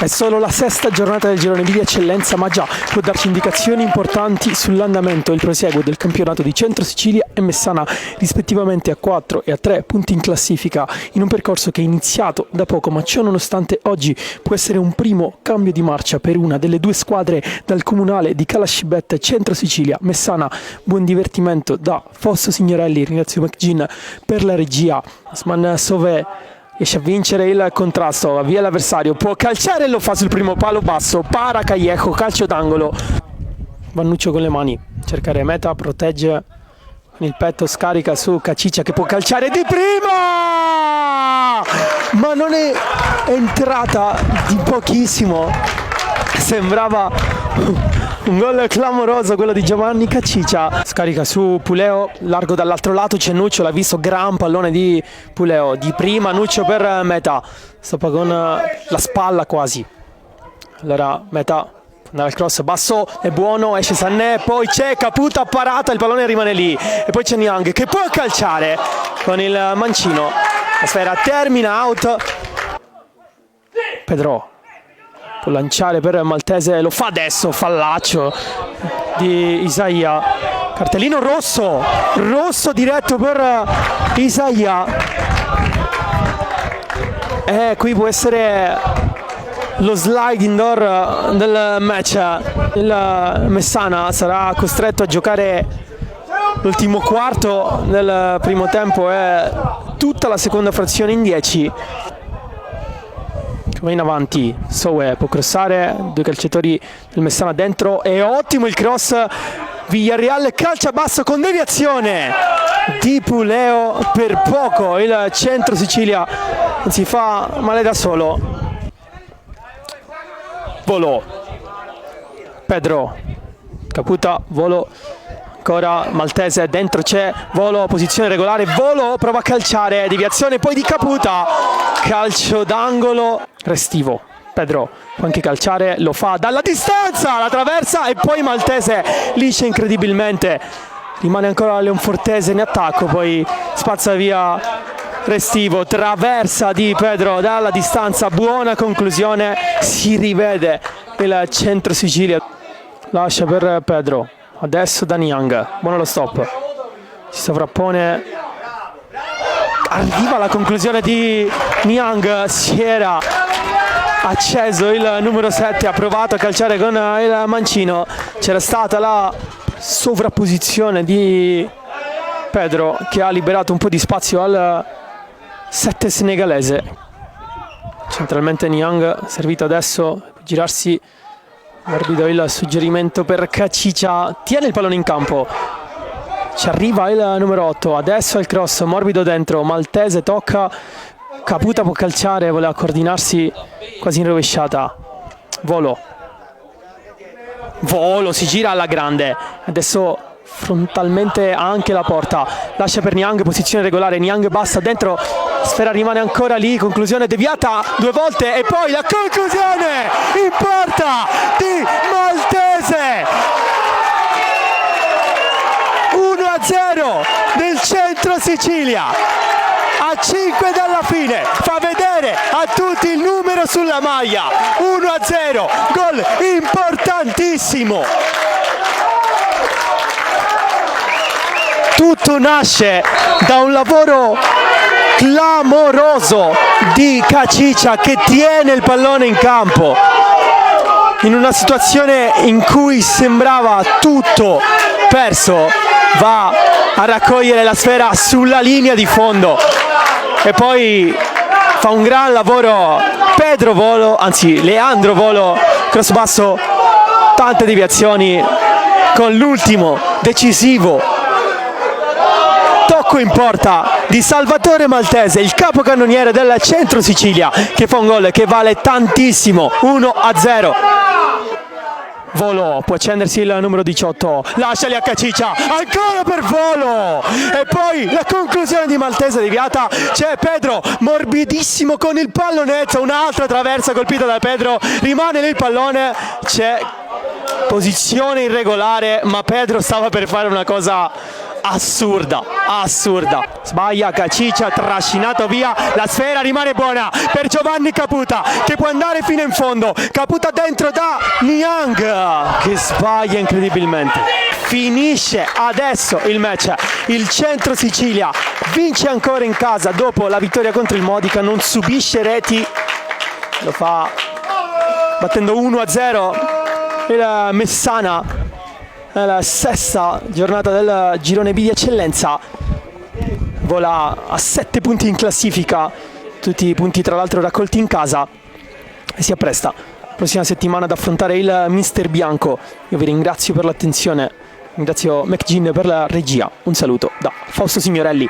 È solo la sesta giornata del girone B di eccellenza, ma già può darci indicazioni importanti sull'andamento e il proseguo del campionato di Centro Sicilia e Messana, rispettivamente a 4 e a 3 punti in classifica, in un percorso che è iniziato da poco, ma ciò nonostante oggi può essere un primo cambio di marcia per una delle due squadre dal comunale di Calascibetta. Centro Sicilia, Messana. Buon divertimento da Fosso Signorelli, ringrazio McGinn per la regia. Osman Sove riesce a vincere il contrasto, avvia l'avversario, può calciare e lo fa sul primo palo basso, para Callejo, calcio d'angolo. Vannuccio con le mani, cercare meta, protegge con il petto, scarica su Caciccia che può calciare di prima, ma non è entrata di pochissimo, sembrava un gol clamoroso quello di Giovanni Caciccia. Scarica su Puleo, largo dall'altro lato, c'è Nuccio, l'ha visto, gran pallone di Puleo, di prima Nuccio per Meta, stoppa con la spalla quasi, allora Meta andare al cross basso, è buono, esce Sanné, poi c'è Caputa, parata, il pallone rimane lì e poi c'è Niang che può calciare con il mancino, la sfera termina, out. Pedro può lanciare per Maltese, lo fa adesso, fallaccio di Isaia, cartellino rosso, rosso diretto per Isaia, qui può essere lo slide indoor del match. Il Messana sarà costretto a giocare l'ultimo quarto del primo tempo e tutta la seconda frazione in 10. Va in avanti, Sowe può crossare, due calciatori del Messana dentro, è ottimo il cross, Villarreal calcia basso con deviazione di Puleo, per poco il Centro Sicilia si fa male da solo. Volo, Pedro, Caputa, Volo, ancora Maltese, dentro c'è Volo, posizione regolare, Volo prova a calciare, deviazione poi di Caputa, calcio d'angolo, restivo, Pedro può anche calciare, lo fa dalla distanza, la traversa e poi Maltese liscia incredibilmente, rimane ancora Leonfortese in attacco, poi spazza via Restivo, traversa di Pedro dalla distanza, buona conclusione, si rivede il Centro Sicilia, lascia per Pedro, adesso da Niang, buono lo stop, si sovrappone, arriva la conclusione di Niang, si era acceso il numero 7, ha provato a calciare con il mancino, c'era stata la sovrapposizione di Pedro che ha liberato un po' di spazio al 7 senegalese. Centralmente Niang, servito adesso, girarsi, morbido il suggerimento per Caciccia, tiene il pallone in campo, ci arriva il numero 8, adesso il cross, morbido dentro, Maltese tocca, Caputa può calciare, voleva coordinarsi quasi in rovesciata, Volo, si gira alla grande, adesso frontalmente anche la porta, lascia per Niang, posizione regolare, Niang basta dentro, sfera rimane ancora lì, conclusione deviata due volte e poi la conclusione in porta di Maltese, 1-0 del Centro Sicilia, a 5 dalla fine, fa vedere a tutti il numero sulla maglia, 1-0, gol importantissimo. Tutto nasce da un lavoro clamoroso di Caciccia che tiene il pallone in campo in una situazione in cui sembrava tutto perso, va a raccogliere la sfera sulla linea di fondo e poi fa un gran lavoro Pedro Volo, anzi Leandro Volo, cross basso, tante deviazioni con l'ultimo decisivo tocco in porta di Salvatore Maltese, il capocannoniere del Centro Sicilia, che fa un gol che vale tantissimo, 1-0. Volo può accendersi il numero 18, lasciali a Caciccia, ancora per Volo e poi la conclusione di Maltese deviata, c'è Pedro morbidissimo con il pallonetto, un'altra traversa colpita da Pedro, rimane lì il pallone, c'è posizione irregolare ma Pedro stava per fare una cosa assurda, sbaglia Caciccia, trascinato via, la sfera rimane buona per Giovanni Caputa che può andare fino in fondo, Caputa dentro da Niang che sbaglia incredibilmente. Finisce adesso il match, il Centro Sicilia vince ancora in casa dopo la vittoria contro il Modica, non subisce reti, lo fa battendo 1-0 il Messana. È la sesta giornata del girone B di eccellenza, vola a 7 punti in classifica, tutti i punti tra l'altro raccolti in casa, e si appresta prossima settimana ad affrontare il Mister Bianco. Io vi ringrazio per l'attenzione, ringrazio McGinn per la regia, un saluto da Fausto Signorelli.